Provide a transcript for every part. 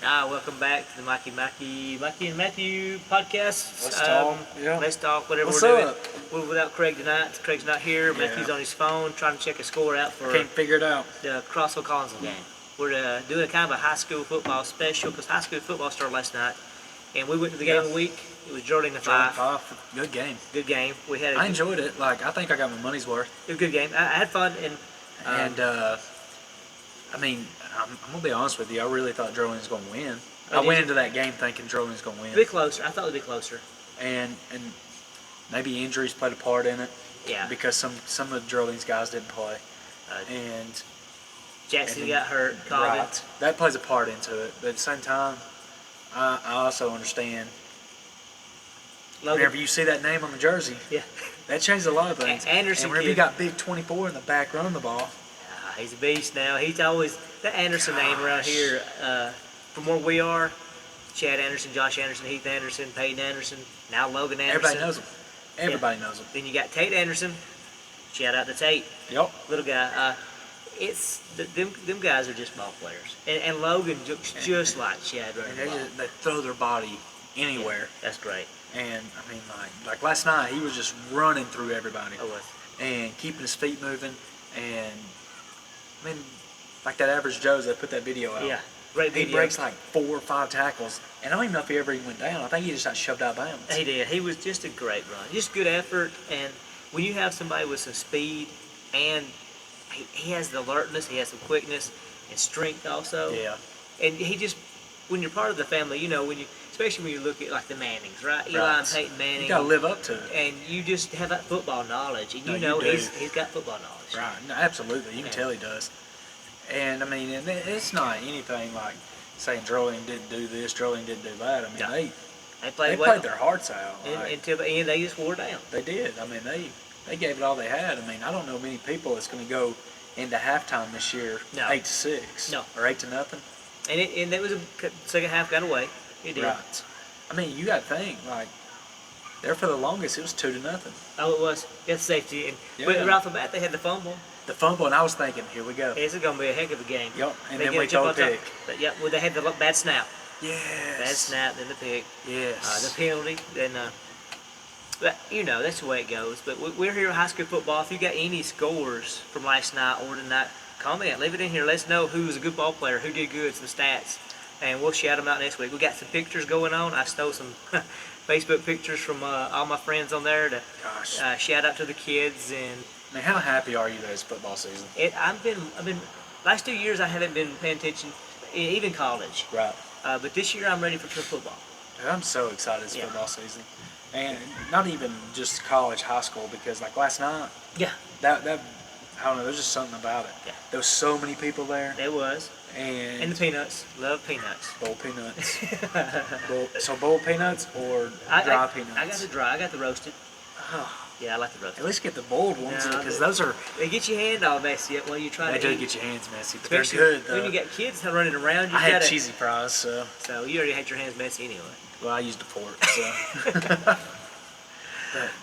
Welcome back to the Mikey and Matthew podcast. Let's talk. Let's talk, whatever What's we're doing. up? We're without Craig tonight. Craig's not here. Yeah. Matthew's on his phone trying to check a score out for Can't figure it out. the Crossville Collinsville game. We're doing kind of a high school football special because high school football started last night. And we went to the game a week. It was Jordan to Jordan 5. 5. Good game. Good game. I enjoyed it. Like, I think I got my money's worth. It was a good game. I had fun. I mean, I'm going to be honest with you. I really thought Jordan was going to win. I went into that game thinking Jordan was going to win. A bit closer. I thought it would be closer. And maybe injuries played a part in it. Yeah. Because some of Jordan's guys didn't play. And Jackson got hurt. Colvin. Right. That plays a part into it. But at the same time, I also understand. Logan. Whenever you see that name on the jersey, Yeah. that changes a lot of things. Anderson. And whenever you got Big 24 in the back running the ball. He's a beast now. He's always that Anderson name around here. From where we are, Chad Anderson, Josh Anderson, Heath Anderson, Peyton Anderson, now Logan Anderson. Everybody knows him. Everybody knows him. Then you got Tate Anderson. Shout out to Tate. Yep. Little guy. Them guys are just ball players. And Logan looks just like Chad running the ball. They throw their body anywhere. Yeah, that's great. And I mean, like last night, he was just running through everybody. Oh, was. And keeping his feet moving. And I mean, like that average Joe's that put that video out. Yeah. Great video. He breaks like 4 or 5 tackles, and I don't even know if he ever even went down. I think he just got shoved out of bounds. He did. He was just a great run. Just good effort. And when you have somebody with some speed and he has the alertness, he has some quickness and strength also. Yeah. And he just, when you're part of the family, you know, especially when you look at like the Mannings, right? Eli and Peyton Manning. You gotta live up to it. And you just have that football knowledge, and you do. he's got football knowledge. Right. No, absolutely. You can tell he does. And I mean, it's not anything like saying Droling didn't do this, Droling didn't do that. I mean, No. they played their hearts out. Until the end, they just wore down. They did. I mean, they gave it all they had. I mean, I don't know many people that's going to go into halftime this year 8-6 or 8-0. And it was a second half got away. It did. Right. I mean, you got to think like there for the longest it was 2-0. Oh, it was. That's safety. And but right off the bat, they had the fumble. The fumble, and I was thinking, here we go. This is going to be a heck of a game. Yep. And then we go pick. Yep. Well, they had the bad snap. Yes. Bad snap, then the pick. Yes. The penalty, then. But you know that's the way it goes. But we're here at high school football. If you got any scores from last night or tonight, comment, leave it in here. Let us know who was a good ball player, who did good, some stats, and we'll shout them out next week. We got some pictures going on. I stole some Facebook pictures from all my friends on there to shout out to the kids. And man, how happy are you that it's football season? I've been last 2 years I haven't been paying attention, even college. Right. But this year I'm ready for football. I'm so excited it's football season. And not even just college, high school, because like last night, that I don't know, there's just something about it. Yeah. There was so many people there. There was. And the peanuts. Love peanuts. Bowl peanuts. So bowl peanuts or dry peanuts? I got the dry. I got the roasted. Oh. Yeah, I like the roasted. At least get the boiled ones because those are... They get your hand all messy while you're trying to eat. They do get your hands messy, but especially they're good though. When you got kids running around, I had cheesy fries, so... So you already had your hands messy anyway. Well, I used a fork, so...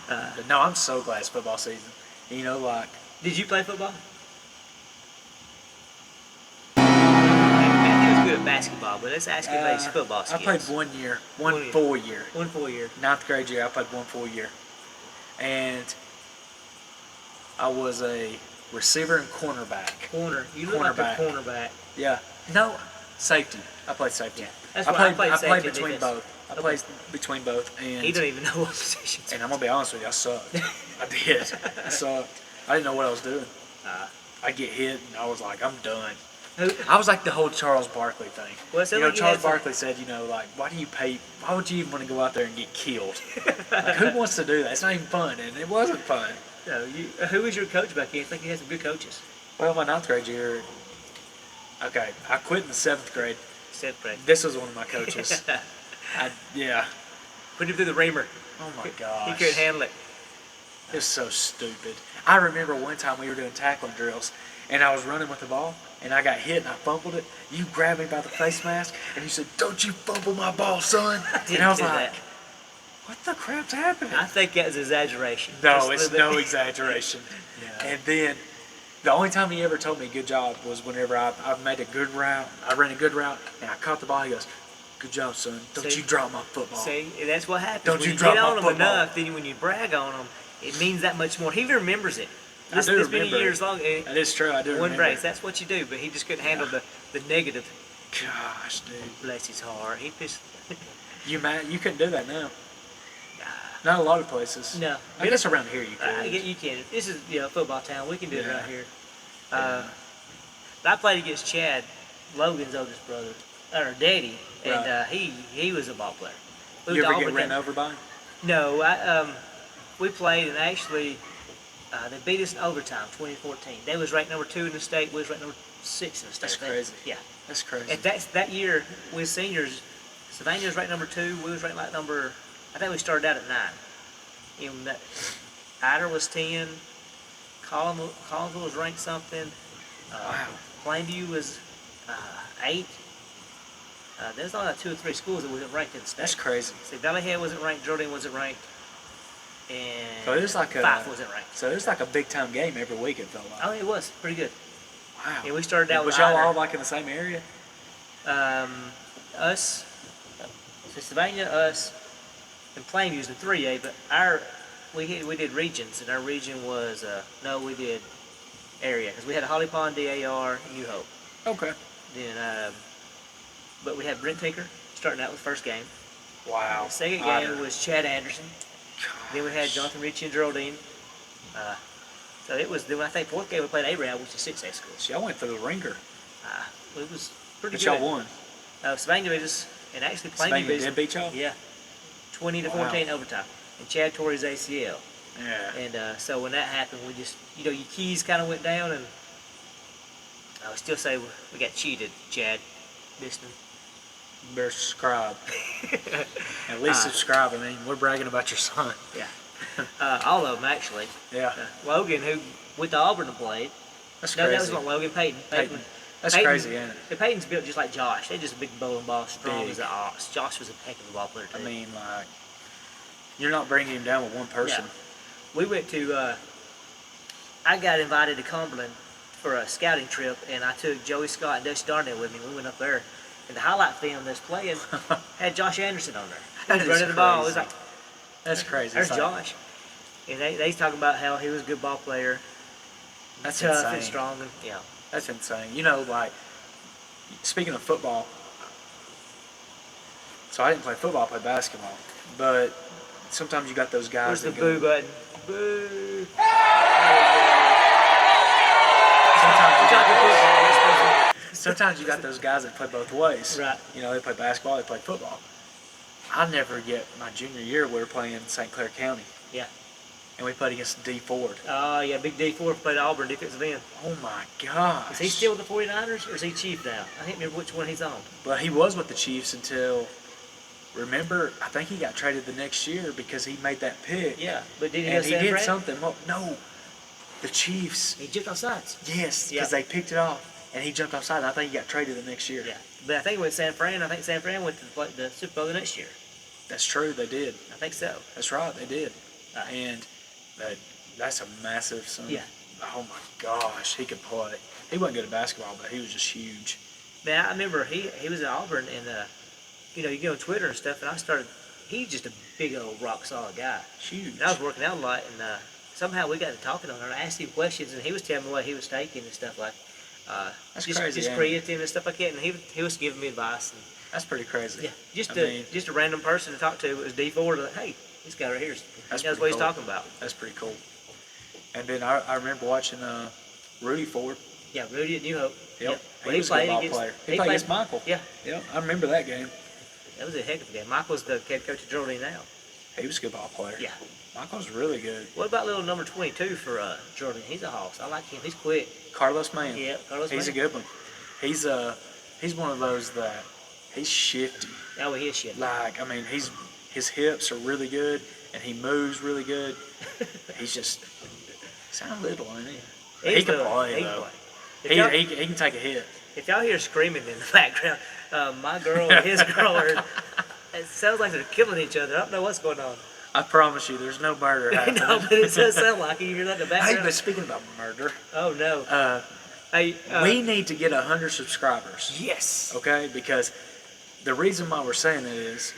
but no, I'm so glad it's football season. You know, like... Did you play football? Matthew was good at basketball, but let's ask him about his football skills. I played 1 year. One full year. 1 full year. 9th grade year, I played 1 full year. And I was a receiver and cornerback. You look like a cornerback. Yeah. No, safety. I played safety. Yeah. That's I played between both. I played between both. And he don't even know what position. And I'm going to be honest with you, I sucked. I did. I sucked. I didn't know what I was doing. I get hit, and I was like, I'm done. I was like the whole Charles Barkley thing. Well, Charles Barkley said, like, why would you even want to go out there and get killed? Like, who wants to do that? It's not even fun, and it wasn't fun. No, who was your coach back then? I think he had some good coaches. Well, my 9th grade year, okay, I quit in the 7th grade. 7th grade. This was one of my coaches. Put him through the reamer. Oh my gosh. He couldn't handle it. It was so stupid. I remember one time we were doing tackling drills, and I was running with the ball, and I got hit and I fumbled it. You grabbed me by the face mask, and you said, "Don't you fumble my ball, son." And I was like, what the crap's happening? I think that was exaggeration. No, it's no exaggeration. Yeah. And then The only time he ever told me good job was whenever I made a good route. I ran a good route, and I caught the ball. He goes, good job, son. Don't you drop my football. See, that's what happens. Don't when you drop get my on them football. enough, then when you brag on them, it means that much more. He remembers it. This many years long. That is true. I do remember. Brace. That's what you do. But he just couldn't handle the negative. Gosh, dude. Bless his heart. He pissed. You couldn't do that now. Not a lot of places. No. I guess around here you can. You can. This is football town. We can do it right here. I played against Chad, Logan's oldest brother, or daddy, and he was a ball player. You ever get ran over by him? No. We played, and actually they beat us in overtime, 2014. They was ranked number 2 in the state. We was ranked number 6 in the state. That's crazy. Yeah. That's crazy. At that year, we was seniors. Savannah was ranked number 2. We was ranked like number. I think we started out at 9. You know, Ider was 10. Collinsville was ranked something. Wow. Plainview was 8. There's only like 2 or 3 schools that wasn't ranked in the state. That's crazy. See, Valleyhead wasn't ranked. Jordan wasn't ranked. And so it was like Fife wasn't ranked. So it was like a big time game every week. It felt like. Oh, it was pretty good. Wow. Yeah, we started out. Was y'all all like in the same area? Us, so Savannah, us, and Plainview was in 3A, but we did regions, and our region was we did area because we had a Holly Pond, DAR, New Hope. Okay. Then, but we had Brent Tinker starting out with first game. Wow. The second game was Chad Anderson. Gosh. Then we had Jonathan Ritchie and Geraldine. So it was. Then I think fourth game we played A-Round, which is 6A school. So y'all went through the ringer. It was pretty but good. Y'all won. Savannah beat us, and actually Plainview beat y'all. Yeah, 20-14 overtime, and Chad tore his ACL. Yeah. And so when that happened, we just your keys kind of went down, and I would still say we got cheated, Chad. Listening. You better subscribe. At least subscribe. I mean, we're bragging about your son. Yeah. All of them, actually. Yeah. Logan, who went to Auburn and played. That's crazy. No, that was not Logan. Peyton. That's crazy, isn't it? Peyton's built just like Josh. They're just a big bowling ball, strong as an ox. Josh was a heck of a ball player, too. I mean, like, you're not bringing him down with one person. Yeah. We went to, I got invited to Cumberland for a scouting trip, and I took Joey Scott and Dutch Darnell with me. We went up there, and the highlight film that's playing had Josh Anderson on there. He was running the ball. It was like, that's crazy. There's Josh. And they talking about how he was a good ball player. That's tough insane. And strong. And, yeah. That's insane. You know, like, speaking of football, so I didn't play football, I played basketball. But sometimes you got those guys. Where's the boo button? Boo. Sometimes you got those guys that play both ways. Right. You know, they play basketball, they play football. I'll never get my junior year. We were playing in St. Clair County. Yeah. And we played against D Ford. Oh, yeah, big D Ford played Auburn defensive end. Oh, my gosh. Is he still with the 49ers, or is he Chief now? I can't remember which one he's on. But he was with the Chiefs until, remember, I think he got traded the next year because he made that pick. Yeah, but did he and go he San did Fran? something. Well, no, the Chiefs. He jumped off sides. Yes, because they picked it off, and he jumped offside. I think he got traded the next year. Yeah, but I think he went to San Fran. I think San Fran went to the Super Bowl the next year. That's true, they did. I think so. That's right, they did. And that's a massive son. Yeah. Oh my gosh, he could play. He wasn't good at basketball, but he was just huge. Man, I remember he was in Auburn, and you get on Twitter and stuff, and he's just a big old rock solid guy. Huge. And I was working out a lot, and somehow we got to talking on there. I asked him questions, and he was telling me what he was taking and stuff like. That's just, crazy. Just creatine and stuff like that, and he was giving me advice. And, that's pretty crazy. Yeah, just a random person to talk to. It was D Ford. Like, hey, this guy right here, he knows what he's talking about. That's pretty cool. And then I remember watching Rudy Ford. Yeah, Rudy at New Hope. Yep. Yeah. Well, he was a good ball player. He played against Michael. Yeah. Yep. I remember that game. That was a heck of a game. Michael's the head coach of Jordan now. He was a good ball player. Yeah. Michael's really good. What about little number 22 for Jordan? He's a hoss. I like him. He's quick. Carlos Mann. Yeah, Carlos Mann. He's a good one. He's one of those that he's shifty. Oh, he is shifty. Like, I mean, his hips are really good, and he moves really good. He's just sound little, ain't he? He can play though. He can take a hit. If y'all hear screaming in the background, my girl and his girl it sounds like they're killing each other. I don't know what's going on. I promise you, there's no murder happening. No, but it does sound like it. You hear that in the background? Hey, but speaking about murder. Oh, no. We need to get 100 subscribers. Yes. Okay? Because the reason why we're saying that is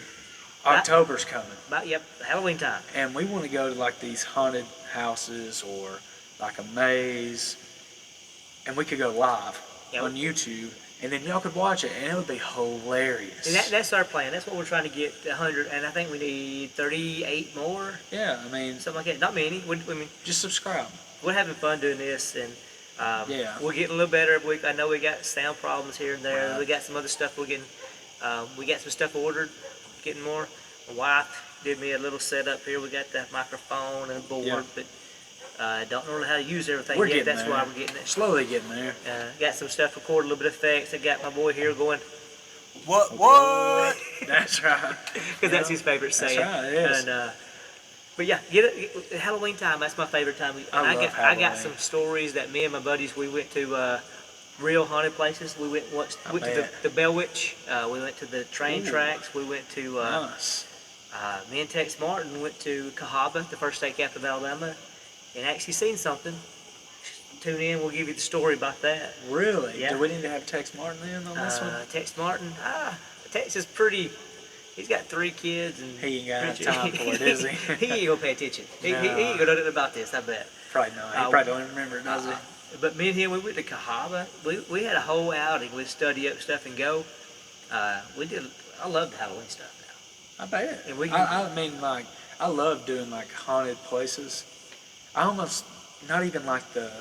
October's coming. Yep, Halloween time. And we want to go to like these haunted houses or like a maze. And we could go live on YouTube. And then y'all could watch it, and it would be hilarious. And that's our plan. That's what we're trying to get 100, and I think we need 38 more. Yeah, I mean, something like that. Not many. Just subscribe. We're having fun doing this, and we're getting a little better. I know we got sound problems here and there. Right. We got some other stuff we're getting. We got some stuff ordered, getting more. My wife did me a little setup here. We got the microphone and board, but don't know how to use everything yet. That's why we're getting it. Slowly getting there. Got some stuff recorded, a little bit of effects. I got my boy here going, What? That's right. Because that's his favorite saying. That's right, it is. And, but yeah, Halloween time, that's my favorite time. I got some stories that me and my buddies, we went to real haunted places. We went to the Bell Witch. We went to the train tracks. We went to, me and Tex Martin went to Cahaba, the first state capital of Alabama, and actually seen something. Tune in, we'll give you the story about that. Really? Yeah. Do we need to have Tex Martin in on this one? Tex Martin, Tex is pretty, he's got 3 kids. And he ain't got time for it, is he? He ain't gonna pay attention. He ain't gonna know nothing about this, I bet. Probably not. He probably don't even remember it, does he? But me and him, we went to Cahaba. We had a whole outing. We'd study up stuff and go. I love the Halloween stuff now. I bet. And I mean, like, I love doing, like, haunted places. I almost, not even like the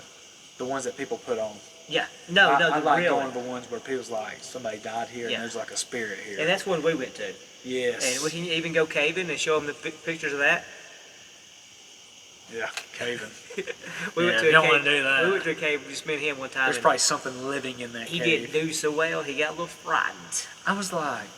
ones that people put on. Yeah. No, I like real going to the ones where people's like, somebody died here and there's like a spirit here. And that's one we went to. Yes. And we can even go caving and show them the pictures of that. Yeah, caving. We went to you don't want to do that. We went to a cave, just me and him one time. There's probably something living in that cave. He didn't do so well. He got a little frightened. I was like,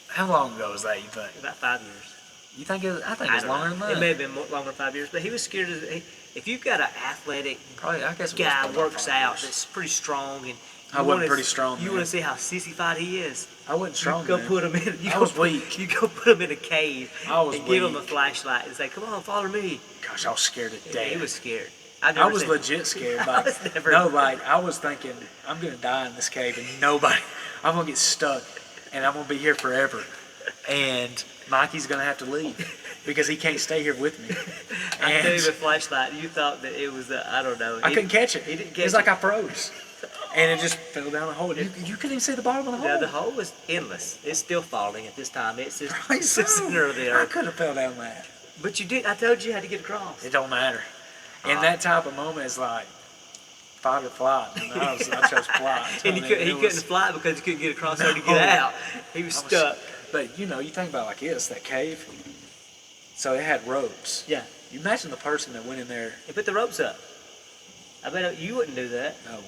how long ago was that, you think? About 5 years. You think it was, I think it was longer than that. It may have been longer than 5 years, but he was scared of if you've got an athletic guy works out that's pretty strong and I wasn't pretty strong. You want to see how sissified he is. I wasn't strong. You go put him in. I was weak. You go put him in a cave and weak. give him a flashlight and say, "Come on, follow me." Gosh, I was scared to death. He was scared. I was legit scared. I was thinking, I'm gonna die in this cave and I'm gonna get stuck and I'm gonna be here forever. And Mikey's gonna have to leave because he can't stay here with me. I gave him a flashlight. You thought that it was I don't know. I couldn't catch it. He didn't catch it. It was like I froze. And it just fell down the hole. You couldn't even see the bottom of the hole. Yeah, the hole was endless. It's still falling at this time. It's just right, center of the earth. I could have fell down that. But you did. I told you how to get across. It don't matter. And that type of moment is like fight or flight. And I chose flight. And he couldn't fly because he couldn't get across there to get out. He was stuck. But you think about like this, that cave. So it had ropes. Yeah. You imagine the person that went in there. He put the ropes up. I bet you wouldn't do that. No.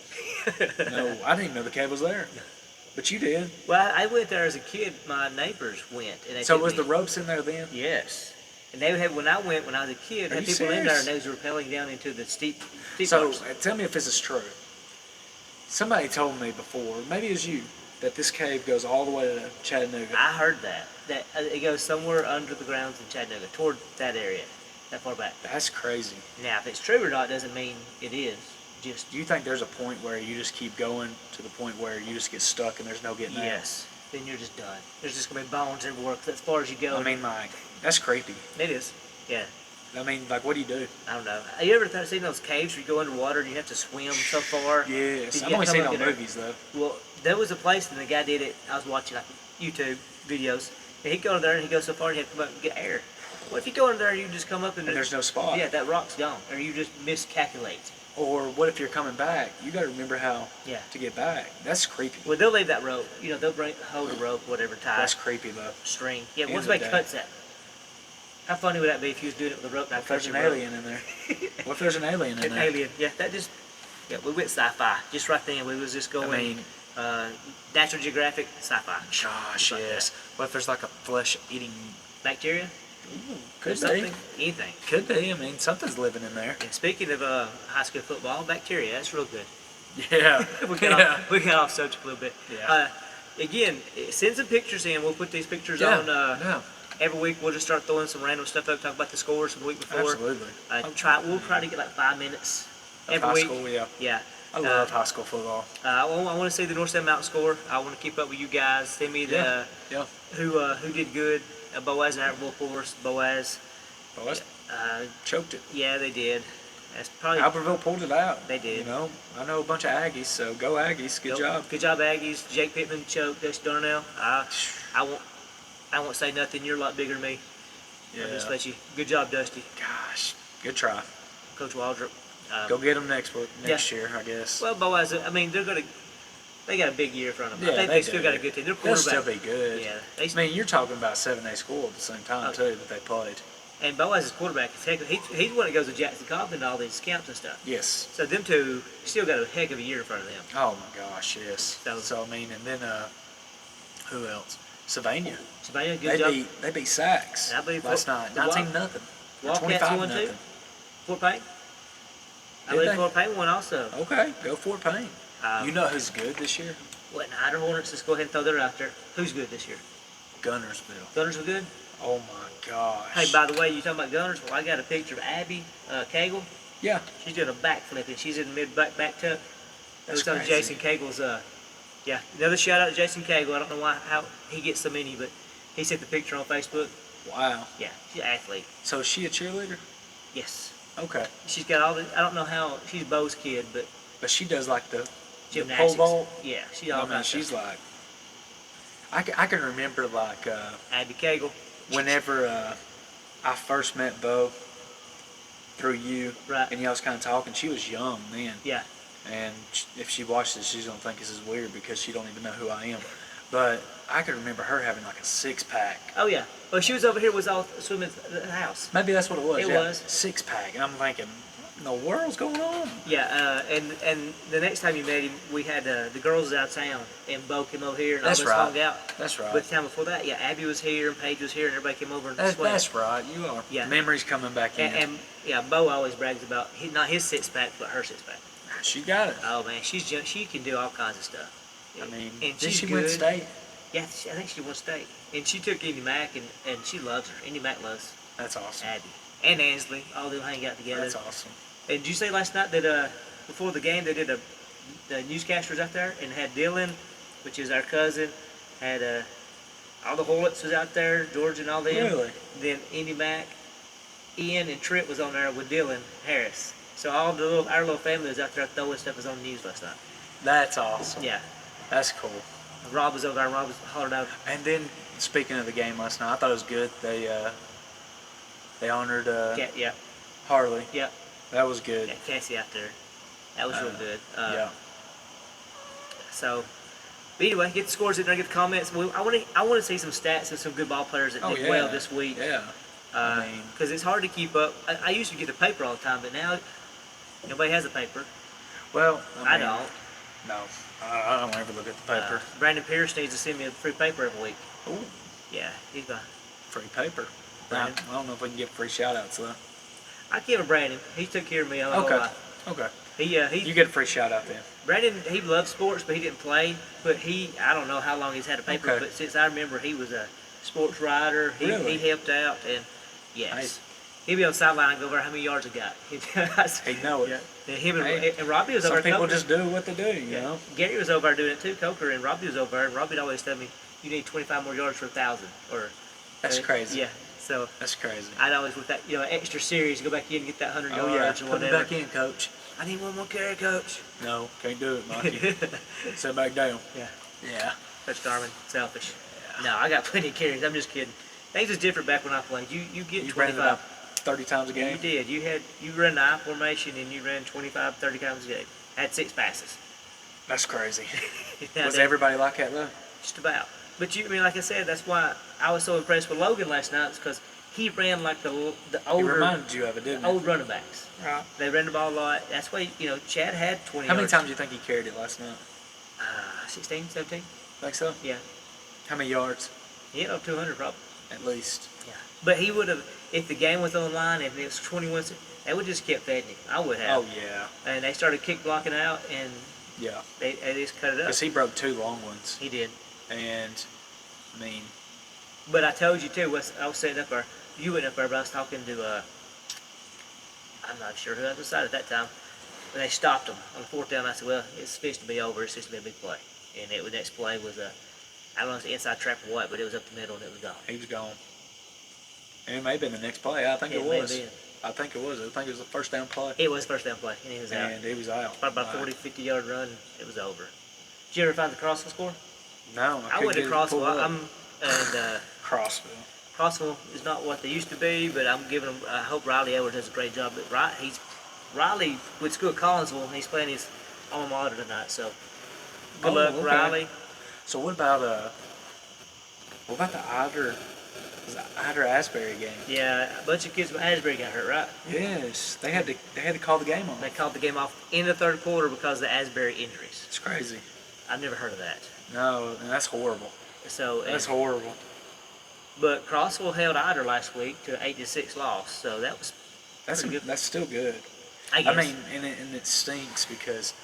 No, I didn't even know the cave was there. But you did. Well, I went there as a kid. My neighbors went. And they so was the ropes in there then? Yes. And they had, when I was a kid, had people in there and they was rappelling down into the steep So parts. tell me if this is true. Somebody told me before, maybe it was you, that this cave goes all the way to Chattanooga. I heard that it goes somewhere under the grounds in Chattanooga, toward that area, that far back. That's crazy. Now, if it's true or not doesn't mean it is. Just. Do you think there's a point where you just keep going to the point where you just get stuck and there's no getting out? Yes. Then you're just done. There's just gonna be bones everywhere as far as you go. I mean, like, that's creepy. It is. Yeah. I mean, like, what do you do? I don't know. Have you ever seen those caves where you go underwater and you have to swim so far? Yes. I've only seen it on movies, though. Well, there was a place and the guy did it. I was watching like YouTube videos. And he'd go in there and he'd go so far and he'd come up and get air. What if you go in there and you just come up and there's no spot? Yeah, that rock's gone. Or you just miscalculate. Or what if you're coming back? You got to remember how to get back. That's creepy. Well, they'll leave that rope. They'll hold a rope, whatever, tie. That's creepy, though. String. Yeah, once somebody cuts that. How funny would that be if you was doing it with a rope? What if there's an alien in there? What if there's an alien in there? An alien. Yeah, we went sci-fi. Just right then, we was just going. Natural Geographic, sci-fi. Gosh, yes. What if there's like a flesh-eating bacteria? Ooh, could be. Anything. Could be. I mean, something's living in there. And speaking of high school football, bacteria, that's real good. Yeah. we got off subject a little bit. Yeah. Again, send some pictures in. We'll put these pictures on. every week we'll just start throwing some random stuff up, talk about the scores from the week before. Absolutely. We'll try to get like 5 minutes every high week. School, yeah. Yeah. I love high school football. I want to see the North Side Mountain score. I want to keep up with you guys. Send me the who did good. Boaz and Albertville, of course. Boaz choked it. Yeah, they did. That's probably Albertville pulled it out. They did. You know, I know a bunch of Aggies, so go Aggies. Good job. Good job, Aggies. Jake Pittman choked Dusty Darnell. I won't say nothing. You're a lot bigger than me. Yeah. I'll just let you. Good job, Dusty. Gosh, good try. Coach Waldrop. Go get them next year, I guess. Well, Boaz, I mean, they got a big year in front of them. Yeah, I think they still got a good team. Their quarterback. They'll still be good. Yeah. I mean, you're talking about 7A school at the same time, too, that they played. And Boaz's quarterback, he's the one that goes to Jackson Cobb and all these camps and stuff. Yes. So them two still got a heck of a year in front of them. Oh, my gosh, yes. So I mean, and then who else? Savannah. Good job. They beat Sachs last night. 19-0. Wildcats won too. Fort Payne. I believe Fort Payne won also. Okay, go Fort Payne. You know who's good this year? What, Nider Hornets? Let's go ahead and throw that out there. Who's good this year? Gunnersville. Gunners were good? Oh my gosh. Hey, by the way, you talking about Gunners? Well, I got a picture of Abby Cagle. Yeah. She's doing a backflip and she's in the mid-back tuck. That's on Jason Cagle's, yeah. Another shout out to Jason Cagle. I don't know how he gets so many, but he sent the picture on Facebook. Wow. Yeah, she's an athlete. So is she a cheerleader? Yes. Okay. She's got all the, I don't know how, she's Bo's kid, but. But she does like the gymnastics. pole vault? Yeah, she's all about she's stuff. like, I can remember like, Abby Cagle. Whenever I first met Bo through you, right, and y'all was kind of talking, she was young then. Yeah. And if she watches this, she's going to think this is weird because she don't even know who I am. But I can remember her having like a 6-pack. Oh, yeah. Well, she was over here, was all swimming at the house. Maybe that's what it was. It was. 6-pack. And I'm thinking, what in the world's going on? Yeah, and the next time you met him, we had the girls was out of town, and Bo came over here, and that's all of us hung out. That's right. But the time before that, yeah, Abby was here, and Paige was here, and everybody came over and swam. That's right. You are. Yeah. Memories coming back in. And yeah, Bo always brags about, not his 6-pack, but her 6-pack. She got it. Oh, man, she can do all kinds of stuff. I mean, and did she win state? Yeah, I think she won state. And she took Indy Mac, and she loves her. Indy Mac loves That's awesome. Abby. And Ansley, all them hang out together. That's awesome. And did you say last night that before the game they did the newscasters out there and had Dylan, which is our cousin, had all the Hollits was out there, George and all them. Really? Then Indy Mac, Ian and Trip was on there with Dylan Harris. So all our little family was out there throwing stuff was on the news last night. That's awesome. Yeah. That's cool. Rob was over there. Rob was hollered out. And then speaking of the game last night, I thought it was good. They honored Harley. Yeah. That was good. Yeah, Cassie out there. That was real good. Yeah. So, but anyway, get the scores in there, get the comments. I want to see some stats of some good ball players that did well this week. Yeah. Because it's hard to keep up. I used to get the paper all the time, but now nobody has a paper. Well, I don't. No, I don't ever look at the paper. Brandon Pierce needs to send me a free paper every week. Ooh. Yeah, he's got free paper. I don't know if we can get free shout-outs, though. I give him Brandon. He took care of me all my life. Okay. You get a free shout-out then. Brandon, he loves sports, but he didn't play. But I don't know how long he's had a paper, but since I remember he was a sports writer. He helped out, and yes. Nice. He'd be on the sideline and go over how many yards he got. He'd know it. Yeah. And him and Robbie was over there. Some people just do what they do, you know. Gary was over there doing it too, Coker, and Robbie was over there, and Robbie'd always tell me, you need 25 more yards for 1,000. That's crazy. Yeah. So that's crazy. I'd always, with that, extra series, go back in and get that 100 yards or whatever. Put me back in, coach. I need one more carry, coach. No, can't do it, Mikey. Sit back down. Yeah. Yeah. Coach Darman, selfish. Yeah. No, I got plenty of carries. I'm just kidding. Things was different back when I played. You get 25. Ran about 30 times a game. You did. You ran the I formation and you ran 25, 30 times a game. Had 6 passes. That's crazy. Was everybody like that though? Just about. But like I said, that's why I was so impressed with Logan last night, because he ran like the older. He reminded you of it, didn't he? Old running backs. Right. They ran the ball a lot. That's why Chad had 20. How many times do you think he carried it last night? 16, 17. Think so? Yeah. How many yards? Yeah, up 200 probably. At least. Yeah. But he would have, if the game was on the line, if it was 21, they would just kept feeding him. I would have. Oh yeah. And they started kick blocking out, and they just cut it up. Because he broke 2 long ones. He did. And I mean, But I told you too. I was sitting up there. You went up there, but I was talking to. I'm not sure who I was beside at that time. But they stopped them on the fourth down. I said, "Well, it's fixed to be over. It's just to be a big play." And the next play was a. I don't know if it's an inside trap or what, but it was up the middle and it was gone. He was gone. And it may have been the next play. I think it was. I think it was. I think it was the first down play. It was first down play, and he was out. And he was out. About a 40, 50-yard run, it was over. Did you ever find the Crossville score? No, I went to Crossville. Crossville. Crossville is not what they used to be, but I'm giving them. I hope Riley Edwards does a great job. But Riley went to school at Collinsville, and he's playing his alma mater tonight. So good luck, okay. Riley. So what about the Ider Asbury game? Yeah, a bunch of kids from Asbury got hurt, right? Yes, they had to call the game off. They called the game off in the third quarter because of the Asbury injuries. It's crazy. I've never heard of that. No, and that's horrible. So that's horrible. But Crossville held Ider last week to an 8-6 loss, so that's good. That's still good. I guess. I mean, and it stinks because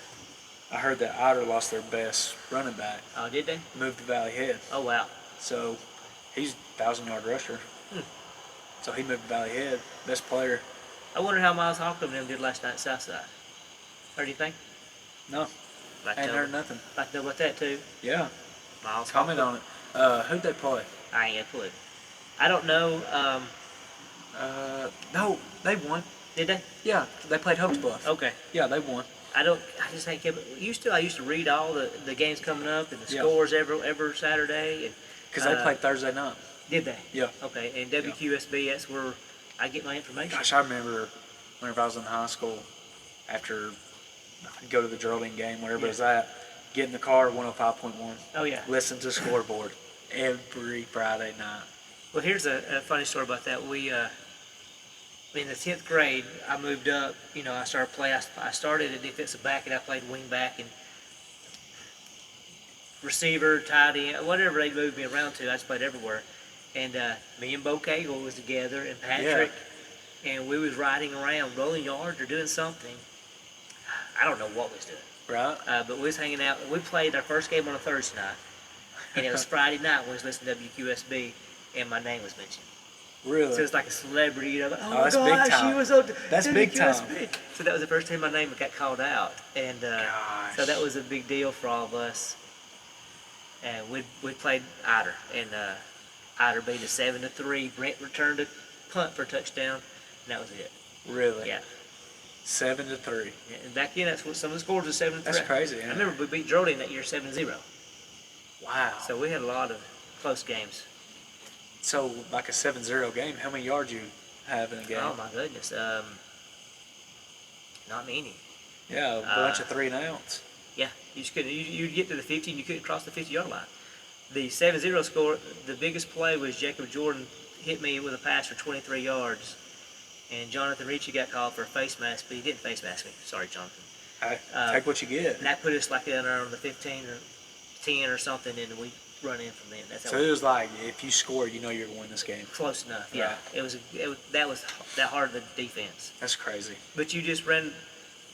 I heard that Ider lost their best running back. Oh, did they? Moved to Valley Head. Oh, wow. So he's a 1,000-yard rusher. So he moved to Valley Head, best player. I wonder how Miles Hawkins and them did last night at Southside. Heard anything? No. I ain't heard nothing. I'd like to know about that too. Yeah. Miles Comment Hawkins. on it. Who'd they play? I ain't got a clue. I don't know. No, they won. Did they? Yeah, they played Hopes Bluff. Okay. Yeah, they won. I just ain't kept. I used to read all the games coming up and the scores every Saturday. Because they played Thursday night. Did they? Yeah. Okay, and WQSB, that's where I get my information. Gosh, I remember whenever I was in high school, after I'd go to the Geraldine game, wherever it was at, get in the car, 105.1. Oh, yeah. Listen to the scoreboard every Friday night. Well, here's a funny story about that. We, in the 10th grade, I moved up. You know, I started playing. I started at defensive back, and I played wing back and receiver, tight end, whatever they moved me around to. I just played everywhere. And me and Bo Cagle was together, and Patrick, and we was riding around, rolling yards or doing something. I don't know what we was doing. Right. But we was hanging out. We played our first game on a Thursday night, and it was Friday night when we was listening to WQSB, and my name was mentioned. Really? So it's like a celebrity, you know, like, that's big time. She was on that's WQSB. Big time. So that was the first time my name got called out, and so that was a big deal for all of us. And we played Ider, and Ider beat us 7-3. Brent returned a punt for a touchdown, and that was it. Really? Yeah. 7-3. Yeah, and back then, that's what some of the scores were 7-3. That's crazy. I remember we beat Geraldine that year 7-0. Wow. So we had a lot of close games. So like a 7-0 game, how many yards you have in a game? Oh my goodness, not many. Yeah, a bunch of 3 and outs. Yeah, you just couldn't. You'd get to the 50 and you couldn't cross the 50-yard line. The 7-0 score, the biggest play was Jacob Jordan hit me with a pass for 23 yards, and Jonathan Ricci got called for a face mask, but he didn't face mask me. Sorry, Jonathan. Take what you get. And that put us like on the 15 or 10 or something, and we run in from then. That's so it was like, if you scored, you know you're going to win this game. Close enough, yeah. Right. That was that hard of a defense. That's crazy. But you just ran,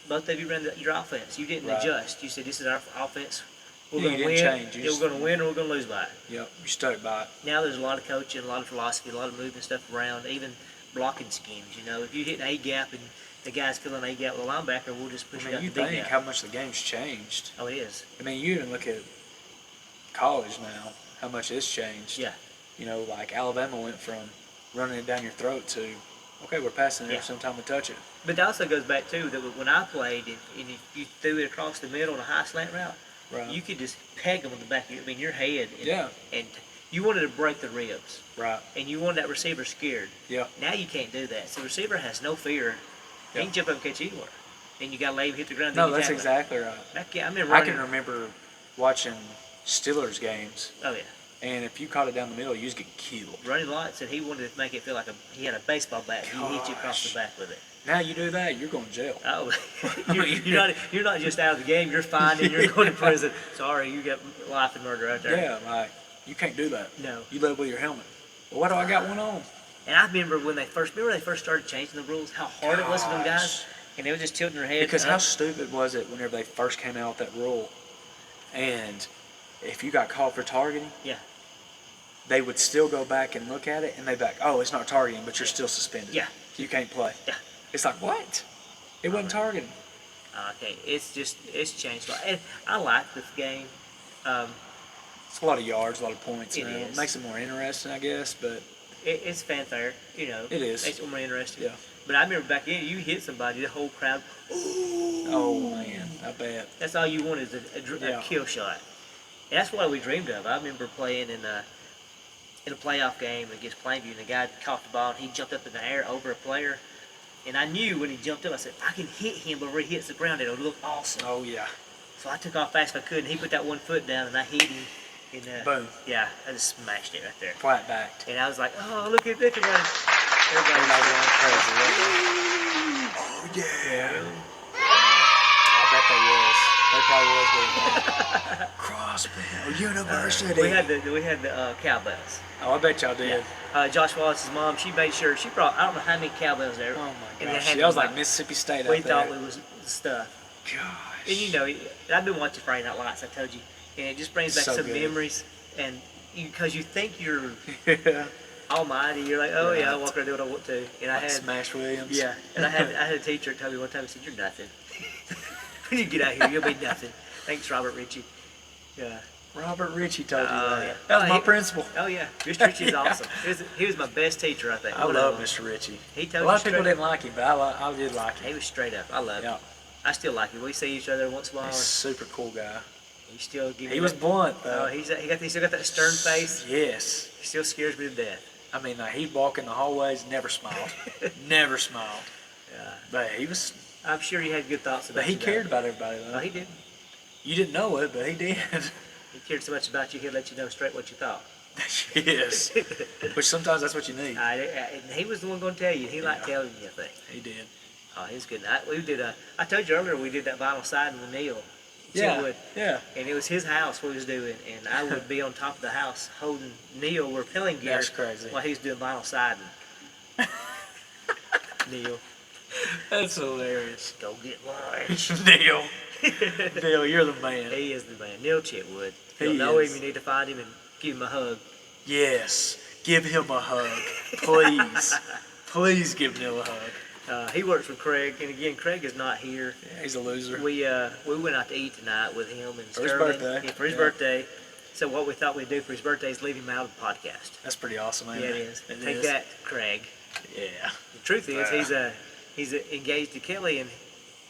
both of you ran your offense. You didn't adjust. You said, this is our offense. We're going to win. We're going to win or we're going to lose by it. Yep, you stuck by it. Now there's a lot of coaching, a lot of philosophy, a lot of moving stuff around, even blocking schemes. You know, if you hit an A-gap and the guy's filling an A-gap with a linebacker, we'll just push it out the B-gap. You think how much the game's changed. Oh, it is. I mean, you even look at college now, how much it's changed. Yeah. You know, like Alabama went from running it down your throat to, okay, we're passing it every time we touch it. But that also goes back, too, that when I played, and if you threw it across the middle on a high slant route, you could just peg them on the back of your head. And you wanted to break the ribs. Right. And you wanted that receiver scared. Yeah. Now you can't do that. So the receiver has no fear. He can jump up and catch anywhere. Then you got to lay him, hit the ground. No, that's exactly right. I can remember watching Steelers games. Oh, yeah. And if you caught it down the middle, you just get killed. Ronnie Lott said he wanted to make it feel like he had a baseball bat. He hit you across the back with it. Now you do that, you're going to jail. Oh, you're not just out of the game. You're fined and you're going to prison. Sorry, you got life and murder right there. Yeah, like you can't do that. No. You live with your helmet. Well, why do I got one on? And I remember when they first started changing the rules, how hard it was for them guys, and they were just tilting their head. Because how stupid was it whenever they first came out with that rule, and if you got called for targeting, they would still go back and look at it, and they'd be like, oh, it's not targeting, but you're still suspended. Yeah. You can't play. Yeah. It's like, what? It wasn't targeting. Okay, it's changed a lot. And I like this game. It's a lot of yards, a lot of points. It makes it more interesting, I guess, but it's fanfare, It is. Makes it more interesting. Yeah. But I remember back then, you hit somebody, the whole crowd. Ooh. Oh man, I bet. That's all you want is a kill shot. And that's what we dreamed of. I remember playing in a playoff game against Plainview, and the guy caught the ball and he jumped up in the air over a player. And I knew when he jumped up, I said, I can hit him before he hits the ground. It'll look awesome. Oh yeah. So I took off fast as I could, and he put that one foot down, and I hit him. And, boom. Yeah, I just smashed it right there. Flat backed. And I was like, oh, look at this. Everybody going crazy. Oh yeah. I bet they was. They probably was doing that. Crossville University. We had the cowbells. Oh, I bet y'all did. Yeah. Josh Wallace's mom, she made sure she brought, I don't know how many cowbells there. Oh my gosh. That was like Mississippi State we out there. thought we was stuff. Gosh. And I've been watching Friday Night Lights, I told you, and it just brings back some memories. And because you think you're almighty, you're like, oh yeah, I'll walk around and do what I want to. And I had Smash Williams. Yeah, and I had a teacher tell me one time, he said, you're nothing. When you get out here, you'll be nothing. Thanks, Robert Ritchie. Yeah. Robert Ritchie told you that. Yeah. That was my principal. Oh yeah, Mr. Ritchie is awesome. He was my best teacher, I think. I love Mr. Ritchie. He a lot of people didn't like him, but I did like him. He was straight up. I love him. I still like him. We see each other once in a while. He's a super cool guy. He was blunt though. Oh, he still got that stern face. Yes. He still scares me to death. I mean, he'd walk in the hallways, never smiled. Never smiled. Yeah. But he was. I'm sure he had good thoughts about you. But he cared about everybody though. Oh, he did. You didn't know it, but he did. He cared so much about you, he'd let you know straight what you thought. Yes. Which sometimes that's what you need. And he was the one going to tell you. He liked telling you, I think. He did. Oh, he was good. I told you earlier we did that vinyl siding with Neil. Yeah. Yeah. And it was his house we was doing, and I would be on top of the house holding Neil repelling gear. That's crazy. While he was doing vinyl siding. Neil. That's hilarious. Go get lunch. Neil. Neil, you're the man. He is the man. Neil Chitwood. You'll know him, you need to find him and give him a hug. Yes. Give him a hug. Please. Please give Neil a hug. He works with Craig, and again, Craig is not here. Yeah, he's a loser. We went out to eat tonight with him and for his birthday. Yeah, for his birthday. So what we thought we'd do for his birthday is leave him out of the podcast. That's pretty awesome, ain't it? Yeah, it is. Take that, Craig. Yeah. The truth is, he's engaged to Kelly, and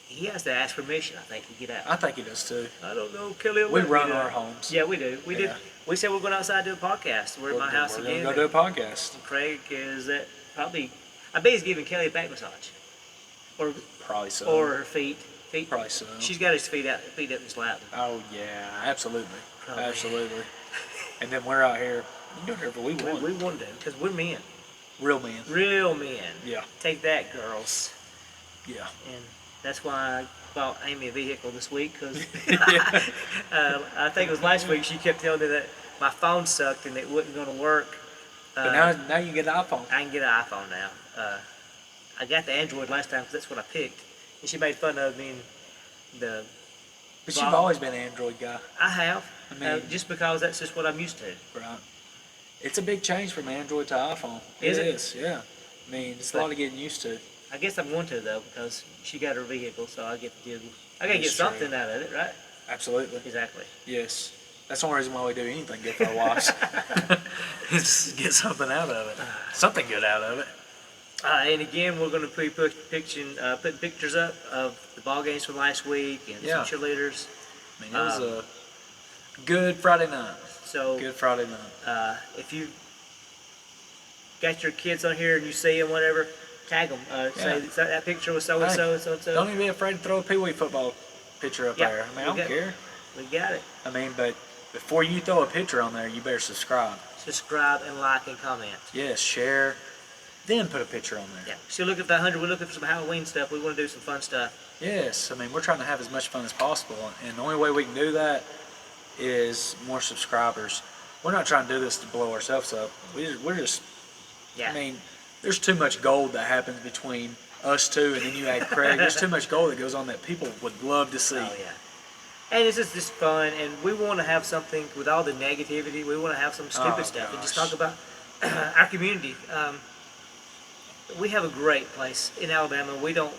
he has to ask permission, I think, to get out. I think he does too. I don't know, Kelly. We run our homes. Yeah, we do. We did. We said we're going outside to do a podcast. We're at my house again. We're going to go do a podcast. And Craig is probably. I bet he's giving Kelly a back massage. Or probably so. Or her feet. Probably so. She's got his feet up in his lap. Oh yeah, absolutely, Probably. Absolutely. And then we're out here. You do whatever we want. We want to, because we're men. Real men. Real men. Yeah. Take that, girls. Yeah. And that's why I bought Amy a vehicle this week, because I think it was last week she kept telling me that my phone sucked and it wasn't going to work. But now you get an iPhone. I can get an iPhone now. I got the Android last time because that's what I picked. And she made fun of me and the... But you've always been an Android guy. I have. I mean, just because that's just what I'm used to. Right. It's a big change from Android to iPhone. Is it? It is, yeah. I mean, it's a lot of getting used to. I guess I'm going to, though, because she got her vehicle, so I get to do... I got to get something out of it, right? Absolutely. Exactly. Yes. That's the only reason why we do anything good for our wives. Is get something out of it. Something good out of it. And again, we're going to be putting pictures up of the ball games from last week and some cheerleaders. I mean, it was a good Friday night. So good Friday night. If you got your kids on here and you see them, whatever, tag them. Say that picture was so and so and so and so. Don't even be afraid to throw a Pee Wee football picture up there. I mean, I don't care. We got it. I mean, but before you throw a picture on there, you better subscribe. Subscribe and like and comment. Yes, share. Then put a picture on there. Yeah. So look at the 100. We're looking for some Halloween stuff. We want to do some fun stuff. Yes. I mean, we're trying to have as much fun as possible. And the only way we can do that is more subscribers. We're not trying to do this to blow ourselves up. We're just, I mean, there's too much gold that happens between us two, and then you add Craig. There's too much gold that goes on that people would love to see. Oh, yeah. And it's just fun, and we want to have something with all the negativity. We want to have some stupid stuff and just talk about our community. We have a great place in Alabama. We don't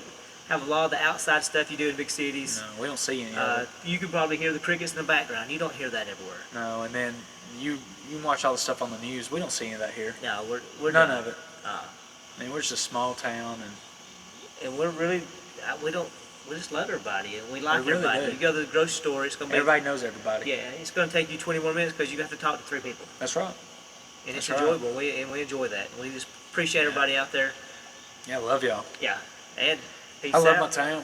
have a lot of the outside stuff you do in big cities. No, we don't see any of it. You can probably hear the crickets in the background. You don't hear that everywhere. No, and then you watch all the stuff on the news. We don't see any of that here. No, we're none not. of it. I mean, we're just a small town, and we're really we just love everybody, and we like everybody. Do. You go to the grocery store, it's gonna be everybody knows everybody. Yeah, it's gonna take you 20 more minutes because you have to talk to 3 people. That's right. And it's enjoyable. We enjoy that. We just appreciate everybody out there. Yeah, love y'all. Yeah, and peace I love out. my town.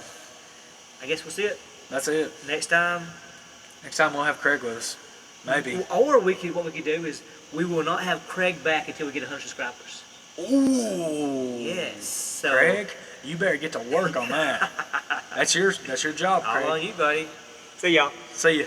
I guess we'll see it. That's it. Next time we'll have Craig with us. Maybe. Or what we could do is we will not have Craig back until we get 100 subscribers. Ooh. Yes. So Craig, you better get to work on that. That's your job, Craig. All on you, buddy. See y'all. See ya.